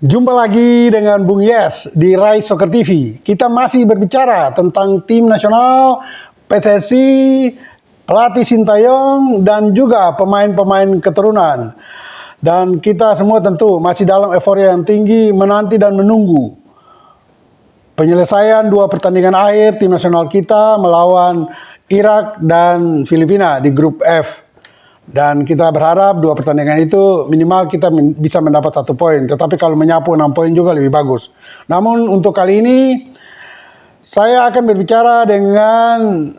Jumpa lagi dengan Bung Yes di Rai Soccer TV. Kita masih berbicara tentang tim nasional, PSSI, pelatih Sintayong, dan juga pemain-pemain keturunan. Dan kita semua tentu masih dalam euforia yang tinggi menanti dan menunggu penyelesaian dua pertandingan akhir tim nasional kita melawan Irak dan Filipina di grup F. Dan kita berharap dua pertandingan itu minimal kita bisa mendapat 1 poin. Tetapi kalau menyapu 6 poin juga lebih bagus. Namun untuk kali ini saya akan berbicara dengan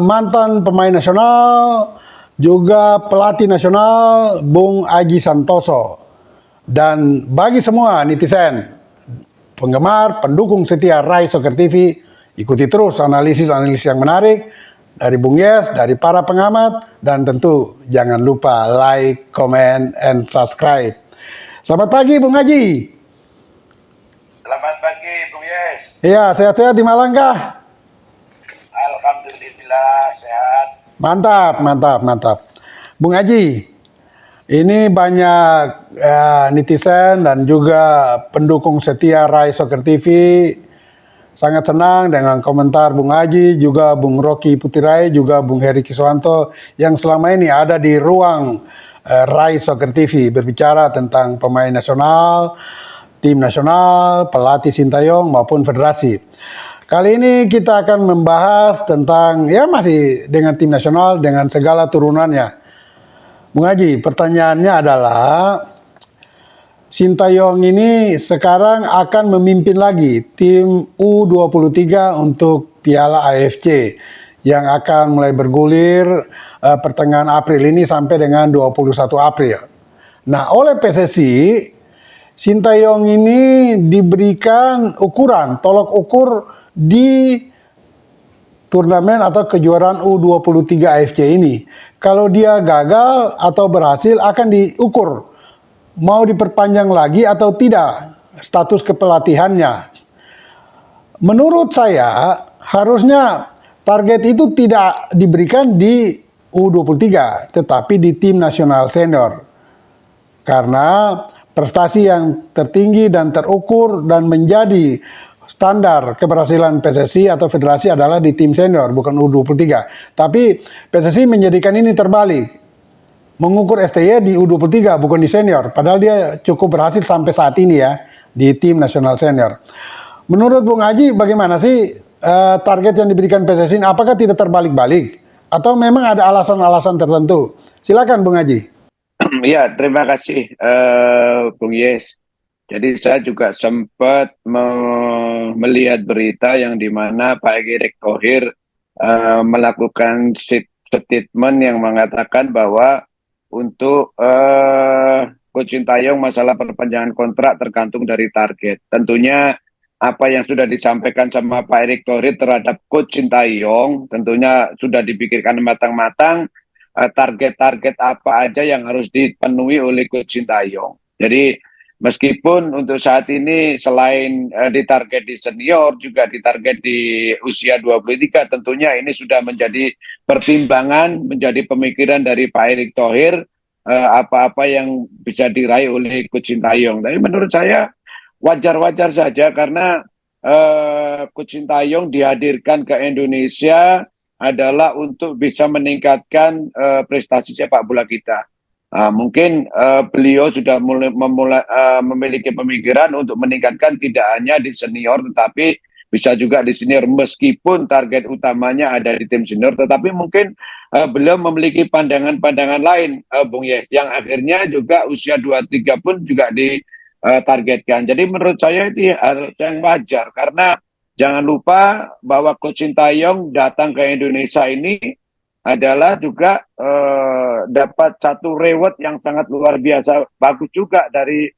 mantan pemain nasional, juga pelatih nasional, Bung Aji Santoso. Dan bagi semua netizen, penggemar, pendukung setia Rai Soccer TV, ikuti terus analisis-analisis yang menarik dari Bung Yes, dari para pengamat, dan tentu jangan lupa like, comment, and subscribe. Selamat pagi Bung Haji. Selamat pagi Bung Yes. Iya, sehat-sehat di Malang kah? Alhamdulillah sehat. Mantap, mantap, mantap. Bung Haji, ini banyak netizen dan juga pendukung setia Rai Soccer TV sangat senang dengan komentar Bung Haji, juga Bung Rocky Putirai, juga Bung Heri Kiswanto yang selama ini ada di ruang Rai Soccer TV berbicara tentang pemain nasional, tim nasional, pelatih Sintayong maupun federasi. Kali ini kita akan membahas tentang masih dengan tim nasional dengan segala turunannya. Bung Haji, pertanyaannya adalah Sintayong ini sekarang akan memimpin lagi tim U23 untuk Piala AFC yang akan mulai bergulir pertengahan April ini sampai dengan 21 April. Nah, oleh PSSI, Sintayong ini diberikan ukuran, tolok ukur di turnamen atau kejuaraan U23 AFC ini. Kalau dia gagal atau berhasil akan diukur mau diperpanjang lagi atau tidak status kepelatihannya. Menurut saya harusnya target itu tidak diberikan di U23 tetapi di tim nasional senior. Karena prestasi yang tertinggi dan terukur dan menjadi standar keberhasilan PSSI atau federasi adalah di tim senior bukan U23. Tapi PSSI menjadikan ini terbalik. Mengukur STY di U23 bukan di senior, padahal dia cukup berhasil sampai saat ini ya di tim nasional senior. Menurut Bung Haji bagaimana sih target yang diberikan PSSI ini? Apakah tidak terbalik-balik atau memang ada alasan-alasan tertentu? Silakan Bung Haji. Ya, terima kasih Bung Yes. Jadi saya juga sempat melihat berita yang dimana Pak Erick Thohir melakukan statement yang mengatakan bahwa untuk Coach Sintayong masalah perpanjangan kontrak tergantung dari target. Tentunya apa yang sudah disampaikan sama Pak Erick Thohir terhadap Coach Sintayong tentunya sudah dipikirkan matang-matang target-target apa aja yang harus dipenuhi oleh Coach Sintayong. Jadi meskipun untuk saat ini selain ditarget di senior juga ditarget di usia 23, tentunya ini sudah menjadi pertimbangan, menjadi pemikiran dari Pak Erick Thohir apa-apa yang bisa diraih oleh Coach Sintayong. Tapi menurut saya wajar-wajar saja karena Coach Sintayong dihadirkan ke Indonesia adalah untuk bisa meningkatkan prestasi sepak bola kita. Mungkin beliau sudah memiliki pemikiran untuk meningkatkan tidak hanya di senior tetapi bisa juga di senior meskipun target utamanya ada di tim senior, tetapi mungkin beliau memiliki pandangan-pandangan lain Bung Yes yang akhirnya juga usia 23 pun juga ditargetkan. Jadi menurut saya itu hal yang wajar karena jangan lupa bahwa Coach Sintayong datang ke Indonesia ini adalah juga dapat satu reward yang sangat luar biasa bagus juga dari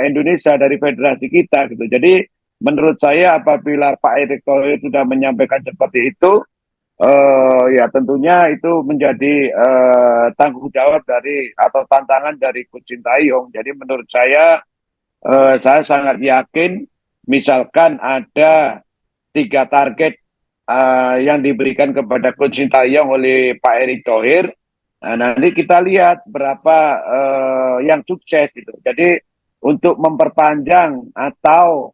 Indonesia, dari federasi kita gitu. Jadi menurut saya apabila Pak Erick Thohir sudah menyampaikan seperti itu, ya tentunya itu menjadi tanggung jawab dari atau tantangan dari Coach Sintayong. Jadi menurut saya sangat yakin misalkan ada 3 target yang diberikan kepada Coach Sintayong oleh Pak Erick Thohir. Nah, nanti kita lihat berapa yang sukses gitu. Jadi untuk memperpanjang atau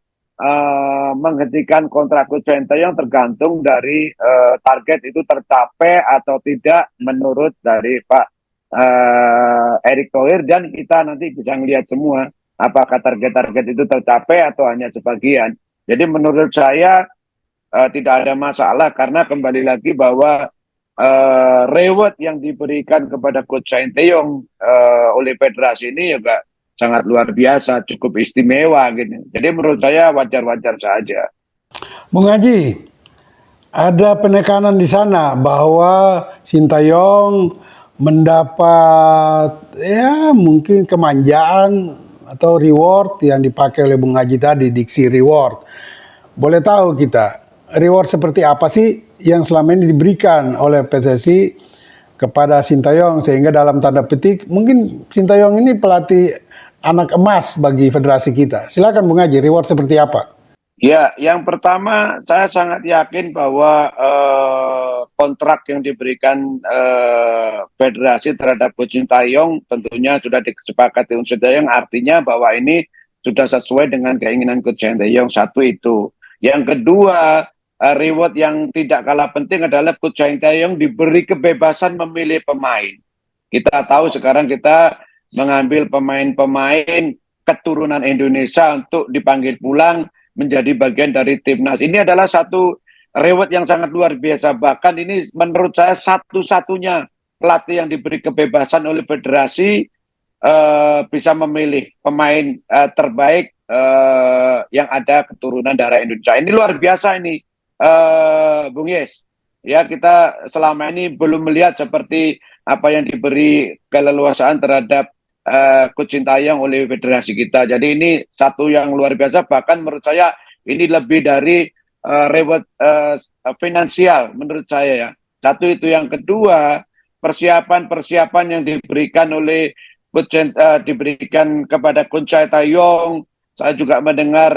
menghentikan kontrak Coach Sintayong tergantung dari target itu tercapai atau tidak menurut dari Pak Erick Thohir, dan kita nanti bisa melihat semua apakah target-target itu tercapai atau hanya sebagian. Jadi menurut saya tidak ada masalah, karena kembali lagi bahwa reward yang diberikan kepada Coach Sintayong oleh federasi ini juga sangat luar biasa, cukup istimewa gitu. Jadi menurut saya wajar-wajar saja. Bung Haji, ada penekanan di sana bahwa Sintayong mendapat ya mungkin kemanjaan atau reward yang dipakai oleh Bung Haji tadi, diksi reward. Boleh tahu kita, reward seperti apa sih yang selama ini diberikan oleh PSSI kepada Sintayong, sehingga dalam tanda petik mungkin Sintayong ini pelatih anak emas bagi federasi kita. Silakan Bung Haji, reward seperti apa? Ya, yang pertama saya sangat yakin bahwa kontrak yang diberikan federasi terhadap Coach Sintayong tentunya sudah disepakati unsur Sintayong, artinya bahwa ini sudah sesuai dengan keinginan Coach Sintayong. Satu itu. Yang kedua, reward yang tidak kalah penting adalah Coach Sintayong diberi kebebasan memilih pemain. Kita tahu sekarang kita mengambil pemain-pemain keturunan Indonesia untuk dipanggil pulang menjadi bagian dari timnas. Ini adalah satu reward yang sangat luar biasa. Bahkan ini menurut saya satu-satunya pelatih yang diberi kebebasan oleh federasi bisa memilih pemain terbaik yang ada keturunan darah Indonesia. Ini luar biasa ini, Bung Yes. Ya, kita selama ini belum melihat seperti apa yang diberi keleluasaan terhadap Coach Sintayong oleh federasi kita. Jadi ini satu yang luar biasa, bahkan menurut saya ini lebih dari reward finansial menurut saya ya. Satu itu. Yang kedua, persiapan-persiapan yang diberikan oleh diberikan kepada Coach Sintayong. Saya juga mendengar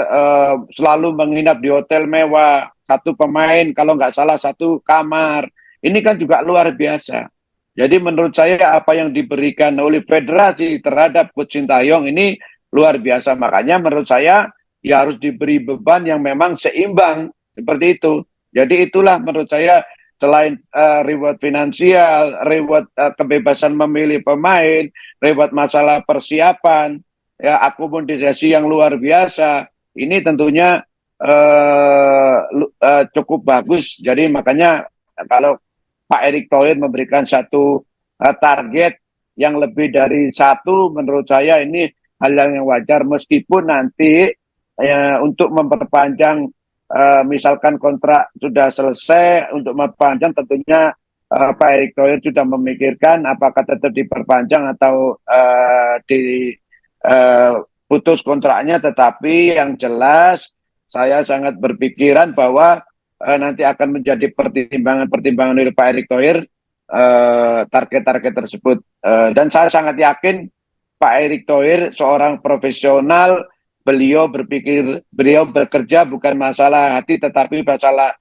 selalu menginap di hotel mewah, satu pemain kalau nggak salah satu kamar. Ini kan juga luar biasa. Jadi menurut saya apa yang diberikan oleh federasi terhadap Coach Sintayong ini luar biasa. Makanya menurut saya ya harus diberi beban yang memang seimbang seperti itu. Jadi itulah menurut saya, selain reward finansial, reward kebebasan memilih pemain, reward masalah persiapan, ya akomodasi yang luar biasa. Ini tentunya cukup bagus. Jadi makanya kalau Pak Erick Thohir memberikan satu target yang lebih dari satu, menurut saya ini hal yang wajar, meskipun nanti untuk memperpanjang misalkan kontrak sudah selesai, untuk memperpanjang tentunya Pak Erick Thohir sudah memikirkan apakah tetap diperpanjang atau putus kontraknya. Tetapi yang jelas saya sangat berpikiran bahwa nanti akan menjadi pertimbangan-pertimbangan dari Pak Erick Thohir target-target tersebut. Dan saya sangat yakin Pak Erick Thohir seorang profesional, beliau bekerja bukan masalah hati, tetapi masalah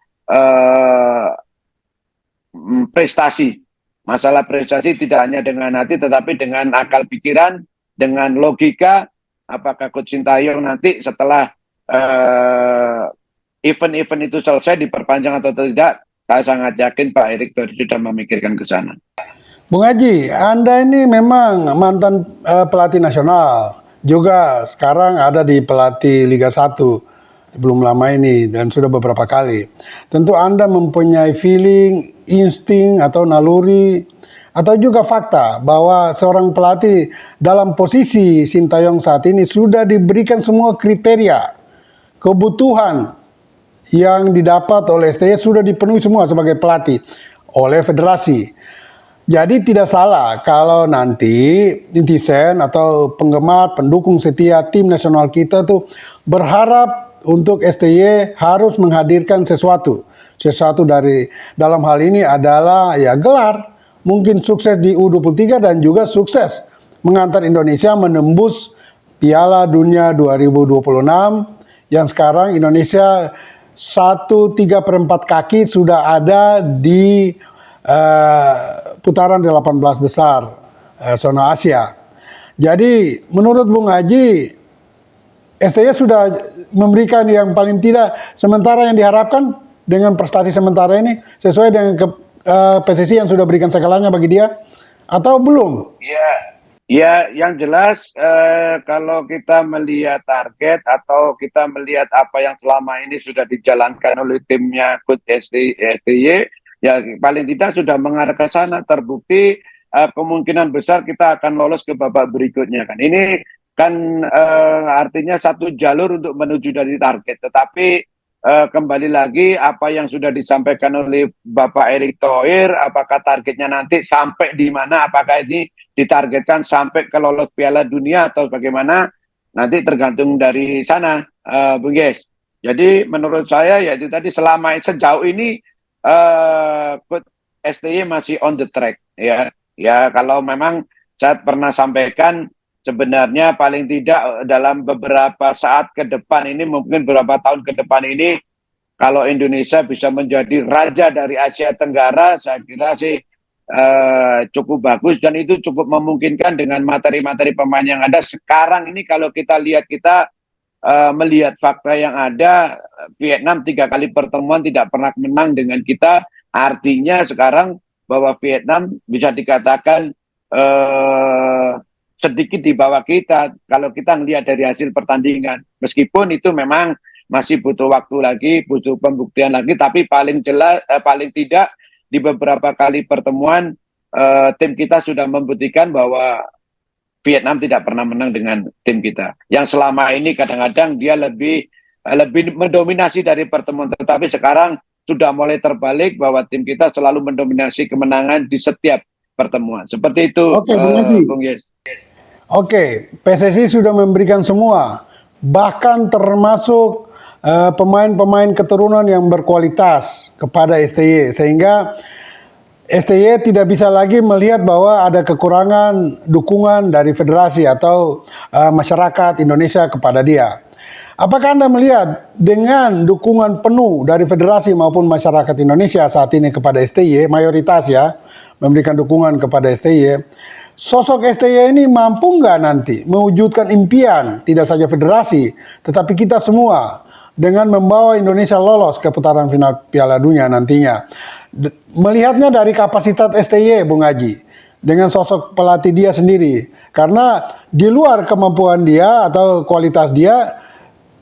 prestasi. Masalah prestasi tidak hanya dengan hati, tetapi dengan akal pikiran, dengan logika. Apakah Coach Sintayong nanti setelah event-event itu selesai diperpanjang atau tidak, saya sangat yakin Pak Erick Thohir sudah memikirkan ke sana. Bung Haji, Anda ini memang mantan pelatih nasional, juga sekarang ada di pelatih Liga 1 belum lama ini dan sudah beberapa kali. Tentu Anda mempunyai feeling, insting atau naluri atau juga fakta bahwa seorang pelatih dalam posisi Sintayong saat ini sudah diberikan semua kriteria, kebutuhan yang didapat oleh STY sudah dipenuhi semua sebagai pelatih oleh federasi. Jadi tidak salah kalau nanti netizen atau penggemar, pendukung setia tim nasional kita tuh berharap untuk STY harus menghadirkan sesuatu. Sesuatu dari dalam hal ini adalah ya gelar, mungkin sukses di U23 dan juga sukses mengantar Indonesia menembus Piala Dunia 2026 yang sekarang Indonesia 1/3/4 kaki sudah ada di putaran 18 besar zona Asia. Jadi menurut Bung Haji, STY sudah memberikan yang paling tidak sementara yang diharapkan dengan prestasi sementara ini sesuai dengan PSSI yang sudah berikan segalanya bagi dia atau belum? Ya, yang jelas kalau kita melihat target atau kita melihat apa yang selama ini sudah dijalankan oleh timnya Coach STY, ya paling tidak sudah mengarah ke sana. Terbukti kemungkinan besar kita akan lolos ke babak berikutnya kan. Ini kan artinya satu jalur untuk menuju dari target. Tetapi kembali lagi apa yang sudah disampaikan oleh Bapak Erick Thohir, apakah targetnya nanti sampai di mana? Apakah ini ditargetkan sampai ke lolos Piala Dunia atau bagaimana? Nanti tergantung dari sana, Bung Yes. Jadi menurut saya ya itu tadi sejauh ini Coach STY masih on the track ya. Ya kalau memang saya pernah sampaikan sebenarnya paling tidak dalam beberapa saat ke depan ini, mungkin beberapa tahun ke depan ini, kalau Indonesia bisa menjadi raja dari Asia Tenggara, saya kira sih cukup bagus dan itu cukup memungkinkan dengan materi-materi pemain yang ada. Sekarang ini kalau kita lihat, kita melihat fakta yang ada, Vietnam 3 kali pertemuan tidak pernah menang dengan kita. Artinya sekarang bahwa Vietnam bisa dikatakan sedikit di bawah kita kalau kita melihat dari hasil pertandingan. Meskipun itu memang masih butuh waktu lagi, butuh pembuktian lagi, tapi paling jelas, paling tidak di beberapa kali pertemuan tim kita sudah membuktikan bahwa Vietnam tidak pernah menang dengan tim kita. Yang selama ini kadang-kadang dia lebih mendominasi dari pertemuan, tetapi sekarang sudah mulai terbalik bahwa tim kita selalu mendominasi kemenangan di setiap pertemuan. Seperti itu, Oke, Bung Haji. Bung Yes. Oke, PSSI sudah memberikan semua, bahkan termasuk pemain-pemain keturunan yang berkualitas kepada STY, sehingga STY tidak bisa lagi melihat bahwa ada kekurangan dukungan dari federasi atau masyarakat Indonesia kepada dia. Apakah Anda melihat dengan dukungan penuh dari federasi maupun masyarakat Indonesia saat ini kepada STY, mayoritas ya, memberikan dukungan kepada STY, sosok STY ini mampu nggak nanti mewujudkan impian, tidak saja federasi, tetapi kita semua, dengan membawa Indonesia lolos ke putaran final Piala Dunia nantinya. Melihatnya dari kapasitas STY, Bung Haji, dengan sosok pelatih dia sendiri, karena di luar kemampuan dia atau kualitas dia,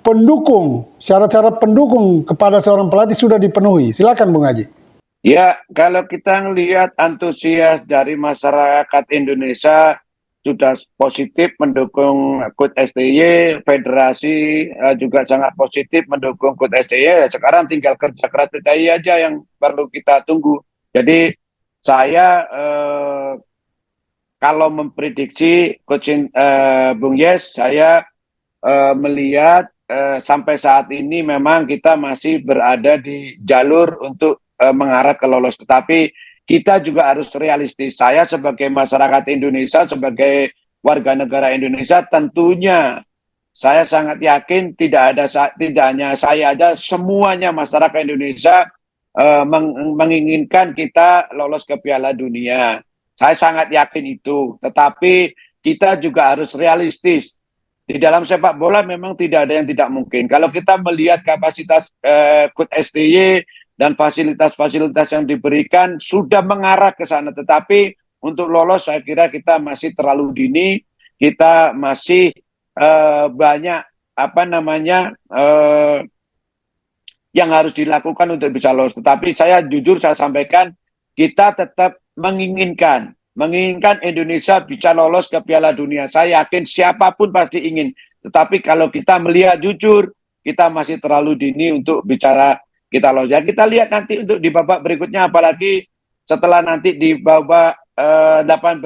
pendukung, syarat-syarat pendukung kepada seorang pelatih sudah dipenuhi. Silakan Bung Haji. Ya, kalau kita melihat antusias dari masyarakat Indonesia sudah positif mendukung Coach STY, federasi juga sangat positif mendukung Coach STY. Sekarang tinggal kerja keras STY aja yang perlu kita tunggu. Jadi saya kalau memprediksi Coach Bung Yes, saya melihat sampai saat ini memang kita masih berada di jalur untuk mengarah ke lolos. Tetapi kita juga harus realistis. Saya sebagai masyarakat Indonesia, sebagai warga negara Indonesia, tentunya saya sangat yakin tidak hanya saya aja, semuanya masyarakat Indonesia menginginkan kita lolos ke Piala Dunia. Saya sangat yakin itu. Tetapi kita juga harus realistis. Di dalam sepak bola memang tidak ada yang tidak mungkin. Kalau kita melihat kapasitas Coach STY dan fasilitas-fasilitas yang diberikan sudah mengarah ke sana. Tetapi untuk lolos saya kira kita masih terlalu dini. Kita masih banyak yang harus dilakukan untuk bisa lolos. Tetapi saya jujur saya sampaikan, kita tetap menginginkan Indonesia bisa lolos ke Piala Dunia. Saya yakin siapapun pasti ingin. Tetapi kalau kita melihat jujur, kita masih terlalu dini untuk bicara kita lolos. Ya, kita lihat nanti untuk di babak berikutnya, apalagi setelah nanti di babak 18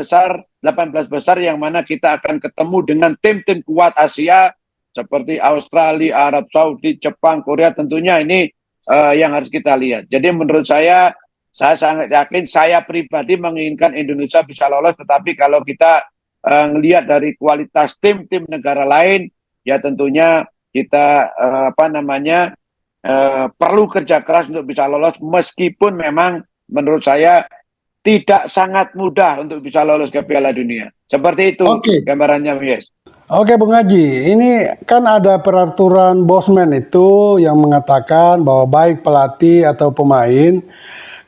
besar yang mana kita akan ketemu dengan tim-tim kuat Asia seperti Australia, Arab Saudi, Jepang, Korea. Tentunya ini yang harus kita lihat. Jadi menurut saya sangat yakin, saya pribadi menginginkan Indonesia bisa lolos, tetapi kalau kita melihat dari kualitas tim-tim negara lain, ya tentunya kita perlu kerja keras untuk bisa lolos, meskipun memang menurut saya tidak sangat mudah untuk bisa lolos ke Piala Dunia. Seperti itu gambarannya, Yes. Oke Bung Haji, ini kan ada peraturan Bosman itu yang mengatakan bahwa baik pelatih atau pemain,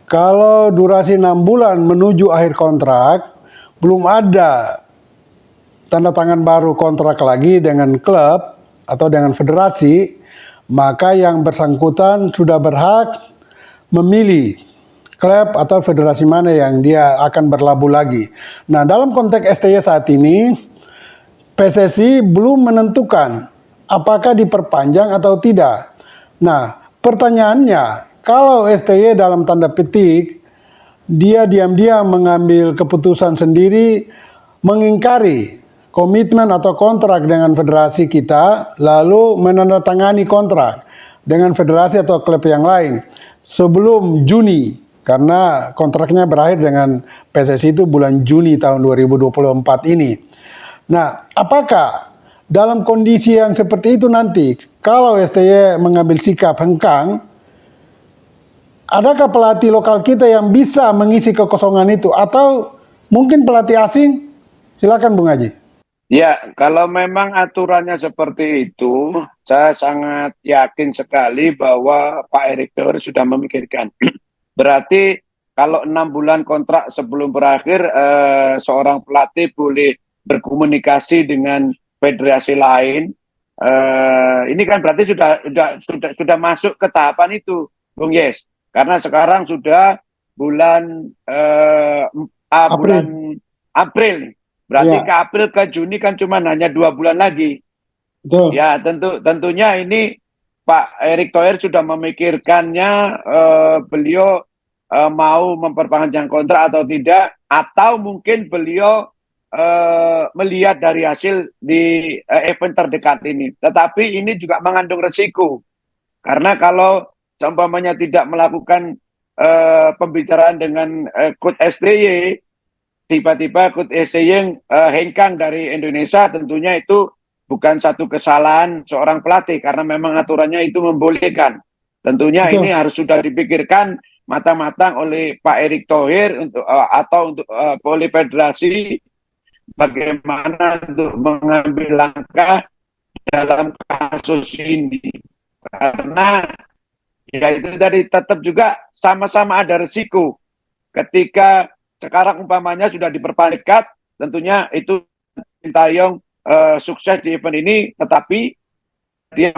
kalau durasi 6 bulan menuju akhir kontrak, belum ada tanda tangan baru kontrak lagi dengan klub atau dengan federasi, maka yang bersangkutan sudah berhak memilih klub atau federasi mana yang dia akan berlabuh lagi. Nah, dalam konteks STY saat ini, PSSI belum menentukan apakah diperpanjang atau tidak. Nah, pertanyaannya, kalau STY dalam tanda petik, dia diam-diam mengambil keputusan sendiri, mengingkari komitmen atau kontrak dengan federasi kita, lalu menandatangani kontrak dengan federasi atau klub yang lain sebelum Juni, karena kontraknya berakhir dengan PSSI itu bulan Juni tahun 2024 ini. Nah, apakah dalam kondisi yang seperti itu nanti, kalau STY mengambil sikap hengkang, adakah pelatih lokal kita yang bisa mengisi kekosongan itu? Atau mungkin pelatih asing? Silakan Bung Haji. Ya, kalau memang aturannya seperti itu, saya sangat yakin sekali bahwa Pak Erick Thohir sudah memikirkan. Berarti kalau 6 bulan kontrak sebelum berakhir, seorang pelatih boleh berkomunikasi dengan federasi lain. Ini kan berarti sudah masuk ke tahapan itu, Bung Yes. Karena sekarang sudah bulan bulan April nih. Berarti Ya, ke April ke Juni kan cuma hanya 2 bulan lagi. betul. Ya, tentunya ini Pak Erick Thohir sudah memikirkannya, beliau mau memperpanjang kontrak atau tidak, atau mungkin beliau melihat dari hasil di event terdekat ini. Tetapi ini juga mengandung resiko, karena kalau seumpamanya tidak melakukan pembicaraan dengan Coach SBY, tiba-tiba Coach SBY hengkang dari Indonesia, tentunya itu bukan satu kesalahan seorang pelatih, karena memang aturannya itu membolehkan. Tentunya ini Betul. harus sudah dipikirkan matang-matang oleh Pak Erick Thohir untuk atau untuk oleh federasi, bagaimana untuk mengambil langkah dalam kasus ini. Karena ya itu tadi tetap juga sama-sama ada risiko. Ketika sekarang umpamanya sudah diperpanjang, tentunya itu Sintayong sukses di event ini, tetapi dia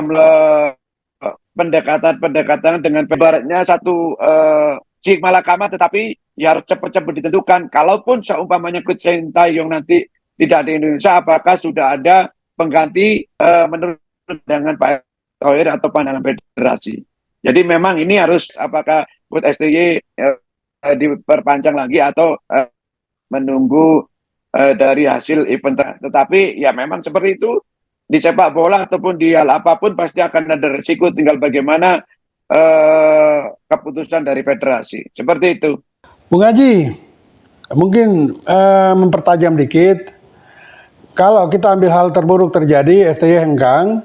pendekatan dengan baratnya satu si Malakama, tetapi ya harus cepat-cepat ditentukan. Kalaupun seumpamanya Coach Sintayong nanti tidak di Indonesia, apakah sudah ada pengganti menurut dengan Pak Thohir atau pandangan federasi. Jadi memang ini harus apakah Coach STY diperpanjang lagi atau menunggu dari hasil event. Tetapi ya memang seperti itu, di sepak bola ataupun di hal apapun pasti akan ada resiko, tinggal bagaimana keputusan dari federasi. Seperti itu. Bung Haji, mungkin mempertajam dikit. Kalau kita ambil hal terburuk terjadi, STY hengkang,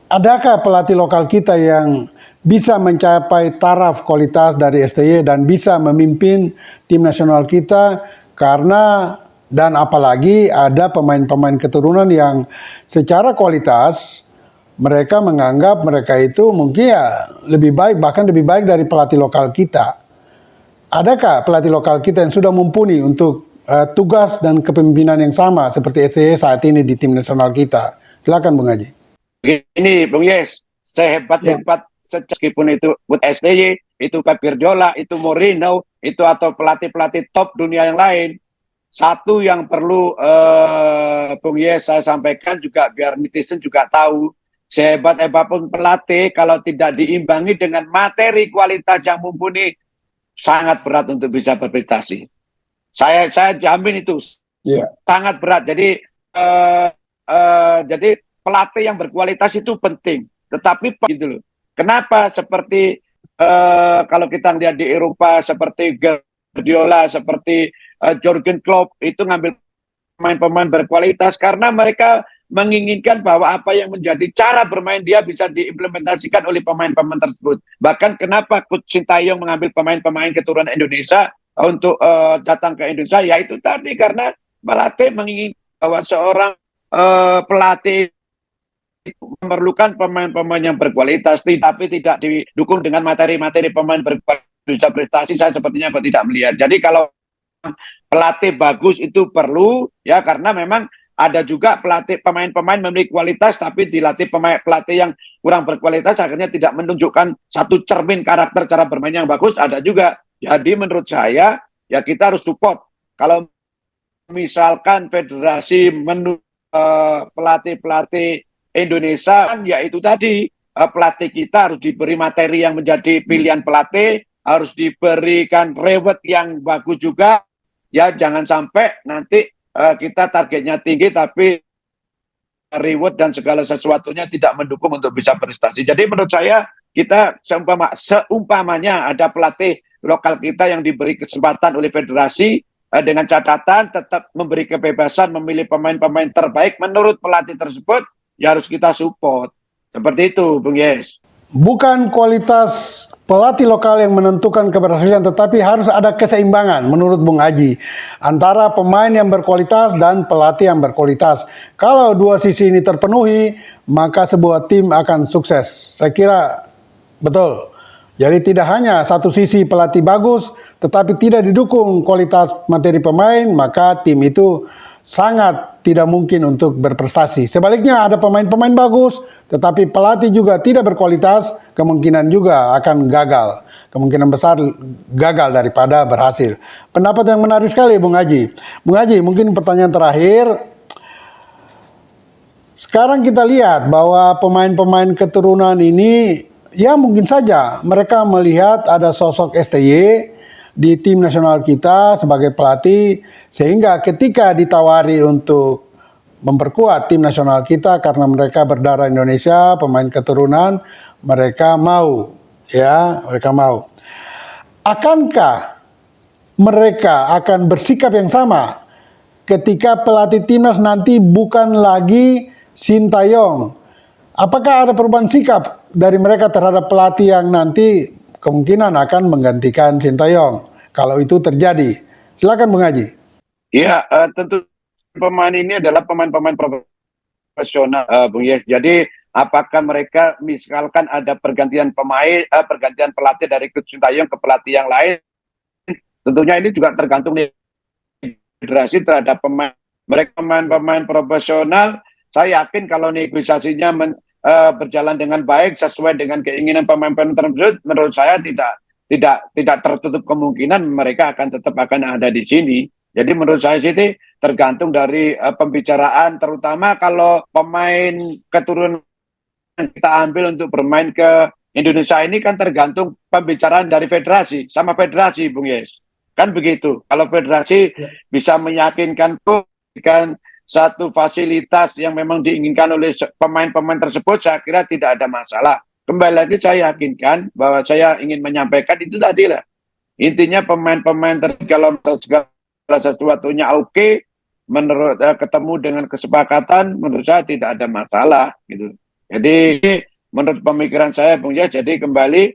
adakah pelatih lokal kita yang bisa mencapai taraf kualitas dari STY dan bisa memimpin tim nasional kita? Karena dan apalagi ada pemain-pemain keturunan yang secara kualitas mereka menganggap mereka itu mungkin ya lebih baik, bahkan lebih baik dari pelatih lokal kita. Adakah pelatih lokal kita yang sudah mumpuni untuk tugas dan kepemimpinan yang sama seperti STY saat ini di tim nasional kita? Silakan Bung Haji. Ini Bung Yes, sehebat-hebat meskipun itu Coach STY, itu Pep Guardiola, itu Mourinho, itu atau pelatih-pelatih top dunia yang lain, satu yang perlu Bung Yes saya sampaikan juga biar netizen juga tahu, sehebat-hebat pun pelatih kalau tidak diimbangi dengan materi kualitas yang mumpuni, sangat berat untuk bisa berprestasi. Saya jamin itu sangat berat. Jadi pelatih yang berkualitas itu penting. Tetapi gitu loh. Kenapa seperti kalau kita lihat di Eropa seperti Guardiola, seperti Jurgen Klopp itu ngambil pemain-pemain berkualitas karena mereka menginginkan bahwa apa yang menjadi cara bermain dia bisa diimplementasikan oleh pemain-pemain tersebut. Bahkan kenapa Coach Sintayong mengambil pemain-pemain keturunan Indonesia untuk datang ke Indonesia, yaitu tadi karena pelatih menginginkan bahwa seorang pelatih memerlukan pemain-pemain yang berkualitas, tapi tidak didukung dengan materi-materi pemain berkualitas bisa prestasi, saya sepertinya kok tidak melihat. Jadi kalau pelatih bagus itu perlu ya, karena memang ada juga pelatih pemain-pemain memiliki kualitas tapi dilatih pelatih yang kurang berkualitas akhirnya tidak menunjukkan satu cermin karakter cara bermain yang bagus, ada juga. Jadi menurut saya ya kita harus support. Kalau misalkan federasi pelatih-pelatih Indonesia kan ya itu tadi, pelatih kita harus diberi materi yang menjadi pilihan pelatih, harus diberikan reward yang bagus juga ya, jangan sampai nanti kita targetnya tinggi tapi reward dan segala sesuatunya tidak mendukung untuk bisa prestasi. Jadi menurut saya kita seumpamanya ada pelatih lokal kita yang diberi kesempatan oleh federasi, dengan catatan tetap memberi kebebasan memilih pemain-pemain terbaik menurut pelatih tersebut, ya harus kita support. Seperti itu, Bung Yes. Bukan kualitas pelatih lokal yang menentukan keberhasilan, tetapi harus ada keseimbangan menurut Bung Aji antara pemain yang berkualitas dan pelatih yang berkualitas. Kalau dua sisi ini terpenuhi, maka sebuah tim akan sukses. Saya kira betul. Jadi tidak hanya satu sisi pelatih bagus, tetapi tidak didukung kualitas materi pemain, maka tim itu sangat tidak mungkin untuk berprestasi. Sebaliknya ada pemain-pemain bagus, tetapi pelatih juga tidak berkualitas, kemungkinan juga akan gagal. Kemungkinan besar gagal daripada berhasil. Pendapat yang menarik sekali, Bung Haji. Bung Haji, mungkin pertanyaan terakhir. Sekarang kita lihat bahwa pemain-pemain keturunan ini, ya mungkin saja mereka melihat ada sosok STY di tim nasional kita sebagai pelatih, sehingga ketika ditawari untuk memperkuat tim nasional kita karena mereka berdarah Indonesia, pemain keturunan, mereka mau, ya, mereka mau. Akankah mereka akan bersikap yang sama ketika pelatih timnas nanti bukan lagi Sintayong? Apakah ada perubahan sikap dari mereka terhadap pelatih yang nanti kemungkinan akan menggantikan Sintayong? Kalau itu terjadi, silakan Bung Haji. Ya, tentu pemain ini adalah pemain-pemain profesional, Bung Yes. Jadi apakah mereka misalkan ada pergantian pemain, pergantian pelatih dari Sintayong ke pelatih yang lain? Tentunya ini juga tergantung nih federasi terhadap pemain. Mereka pemain-pemain profesional, saya yakin kalau negosiasinya berjalan dengan baik sesuai dengan keinginan pemain-pemain tersebut, menurut saya tidak tertutup kemungkinan mereka tetap akan ada di sini. Jadi menurut saya sih tergantung dari pembicaraan, terutama kalau pemain keturunan yang kita ambil untuk bermain ke Indonesia ini kan tergantung pembicaraan dari federasi sama federasi, Bung Yes. Kan begitu. Kalau federasi bisa meyakinkan satu fasilitas yang memang diinginkan oleh pemain-pemain tersebut, saya kira tidak ada masalah. Kembali lagi saya yakinkan bahwa saya ingin menyampaikan itu tadi lah. Intinya pemain-pemain kalau segala sesuatunya oke, menurut ketemu dengan kesepakatan, menurut saya tidak ada masalah gitu. Jadi menurut pemikiran saya, Bung ya, jadi kembali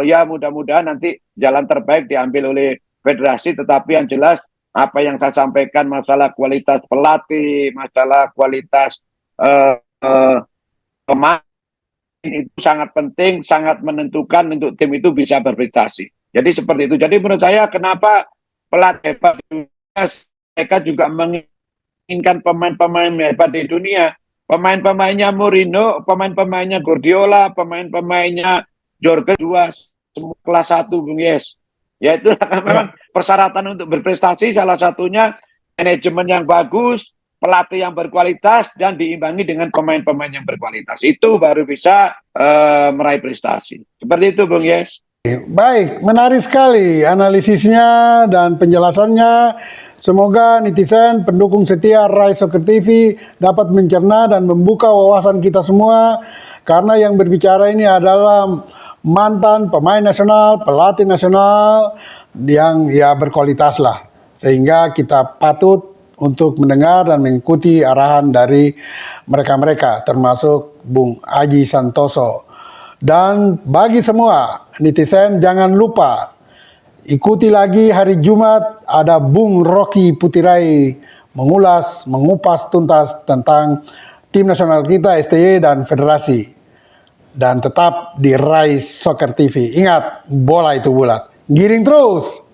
ya mudah-mudahan nanti jalan terbaik diambil oleh federasi, tetapi yang jelas apa yang saya sampaikan masalah kualitas pelatih, masalah kualitas pemain itu sangat penting, sangat menentukan untuk tim itu bisa berprestasi. Jadi seperti itu. Jadi menurut saya kenapa pelatih hebat mereka juga menginginkan pemain-pemain hebat di dunia. Pemain-pemainnya Mourinho, pemain-pemainnya Guardiola, pemain-pemainnya Jorge dua semua kelas 1, Bung Yes. Ya itu memang persyaratan untuk berprestasi, salah satunya manajemen yang bagus, pelatih yang berkualitas, dan diimbangi dengan pemain-pemain yang berkualitas. Itu baru bisa meraih prestasi. Seperti itu, Bung Yes. Baik, menarik sekali analisisnya dan penjelasannya. Semoga netizen, pendukung setia Rai Soccer TV dapat mencerna dan membuka wawasan kita semua, karena yang berbicara ini adalah mantan pemain nasional, pelatih nasional yang ya berkualitas lah. Sehingga kita patut untuk mendengar dan mengikuti arahan dari mereka-mereka, termasuk Bung Aji Santoso. Dan bagi semua netizen, jangan lupa ikuti lagi hari Jumat ada Bung Rocky Putirai mengulas, mengupas tuntas tentang tim nasional kita, STY dan federasi. Dan tetap di Rise Soccer TV. Ingat, bola itu bulat. Giring terus!